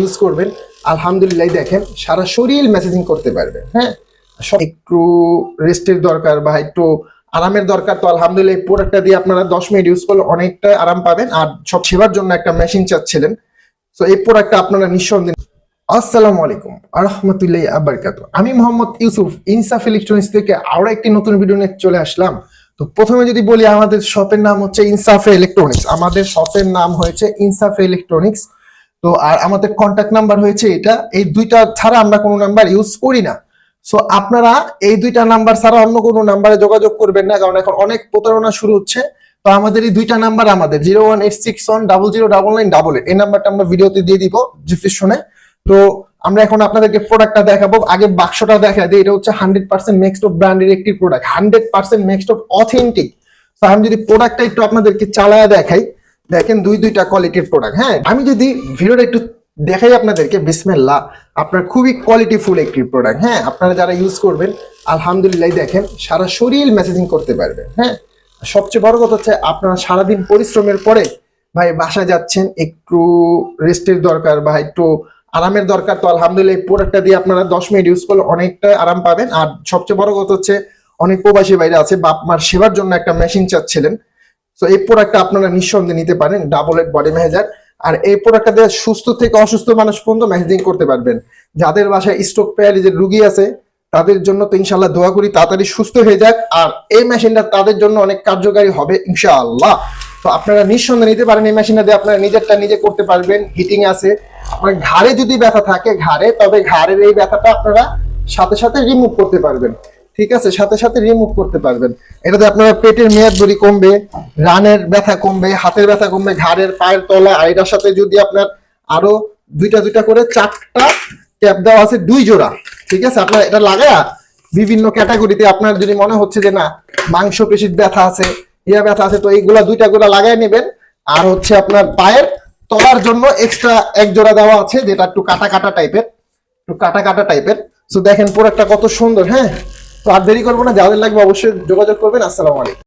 Use করবেন আলহামদুলিল্লাহ দেখেন সারা শরীর মেসেজিং করতে পারবেন। হ্যাঁ, একটু রেস্টের দরকার বা একটু আরামের দরকার, তো আলহামদুলিল্লাহ এই প্রোডাক্টটা দিয়ে আপনারা 10 মিনিট ইউজ করলে অনেকটা আরাম পাবেন। আর সব সেবার জন্য একটা মেশিন চাচ্ছিলেন, তো এই প্রোডাক্টটা আপনারা নিঃসন্দেহে। আসসালামু আলাইকুম আরহামতুল্লাহি আবারকাতু। আমি মোহাম্মদ ইউসুফ ইনসাফ ইলেকট্রনিক্স থেকে আরো একটি নতুন ভিডিও নিয়ে চলে আসলাম। তো প্রথমে যদি বলি, আমাদের শপের নাম হচ্ছে ইনসাফ ইলেকট্রনিক্স। আমাদের শপের নাম হয়েছে ইনসাফ ইলেকট্রনিক্স। তো আর আমাদের কন্ট্যাক্ট নাম্বার হয়েছে এটা। এই দুইটা ছাড়া আমরা কোনো নাম্বার ইউজ করি না। সো আপনারা এই দুইটা নাম্বার ছাড়া অন্য কোনো নাম্বারে যোগাযোগ করবেন না, কারণ এখন অনেক প্রতারণা শুরু হচ্ছে। তো আমাদের এই দুইটা নাম্বার, আমাদের 01861009988, এই নাম্বারটা আমরা ভিডিওতে দিয়ে দিব ডিসক্রিপশনে। তো আমরা এখন আপনাদেরকে প্রোডাক্টটা দেখাবো। আগে বাক্সটা দেখা দিই। এটা হচ্ছে 100% মেক্সটপ ব্র্যান্ডের একটি প্রোডাক্ট, 100% মেক্সটপ অথেন্টিক। তো আমি যদি প্রোডাক্টটা একটু আপনাদেরকে চালায়া দেখাই, দেখেন দুইটা কোয়ালিটির প্রোডাক্ট। হ্যাঁ, আমি যদি ভিডিওটা একটু দেখাই আপনাদেরকে, বিসমিল্লাহ, আপনার খুবই কোয়ালিটিফুল একটি প্রোডাক্ট। হ্যাঁ, আপনারা যারা ইউজ করবেন আলহামদুলিল্লাহ দেখেন সারা শরীর মেসেজিং করতে পারবেন। হ্যাঁ, সবচেয়ে বড় কথা হচ্ছে আপনারা সারাদিন পরিশ্রমের পরে ভাই বাসায় যাচ্ছেন, একটু রেস্টের দরকার বা একটু আরামের দরকার, তো আলহামদুলিল্লাহ এই প্রোডাক্টটা দিয়ে আপনারা 10 মিনিট ইউজ করলে অনেকটা আরাম পাবেন। আর সবচেয়ে বড় কথা হচ্ছে অনেক প্রবাসী বাইরে আছে, বাপ মার সেবার জন্য একটা মেশিন চাচ্ছিলেন, তো এই প্রোডাক্টটা আপনারা নিঃসন্দেহে নিতে পারেন, ডাবল হেড বডি ম্যাসাজার। আর এই প্রোডাক্টটা দিয়ে সুস্থ থেকে অসুস্থ মানুষ পর্যন্ত ম্যাসাজিং করতে পারবেন। যাদের বাসায় স্ট্রোক প্যারালাইসিস রোগী আছে তাদের জন্য তো ইনশাআল্লাহ দোয়া করি তাড়াতাড়ি সুস্থ হয়ে যাক। আর এই মেশিনটা তাদের জন্য অনেক কার্যকারী হবে ইনশাআল্লাহ। তো আপনারা নিঃসন্দেহে নিতে পারেন। এই মেশিনটা দিয়ে আপনারা নিজেরটা নিজে করতে পারবেন। হিটিং আছে। আপনার ঘাড়ে যদি ব্যথা থাকে তবে ঘাড়ের এই ব্যথাটা আপনারা সাথে সাথে রিমুভ করতে পারবেন। ঠিক আছে, সাথে সাথে রিমুভ করতে পারবেন। এটাতে আপনারা পেটের মেয়াদ বড়ি কমবে, রানের ব্যথা কমবে, হাতের ব্যথা কমবে, ঘাড়ের পায়ের তলা। আর এটার সাথে যদি আপনার আরো দুইটা করে 4টা ট্যাপ দেওয়া আছে, 2 জোড়া। ঠিক আছে, আপনার এটা লাগায়া বিভিন্ন ক্যাটাগরিতে আপনার যদি মনে হচ্ছে যে না মাংস পেশির ব্যথা আছে, ব্যথা আছে, তো এইগুলা 2টা করে লাগাই নেবেন। আর হচ্ছে আপনার পায়ের তলার জন্য এক্সট্রা 1 জোড়া দেওয়া আছে, যেটা একটু কাটা টাইপের। সো দেখেন প্রোডাক্টটা কত সুন্দর। হ্যাঁ, তো আর দেরি করবো না, যাদের লাগবে অবশ্যই যোগাযোগ করবেন। আসসালামু আলাইকুম।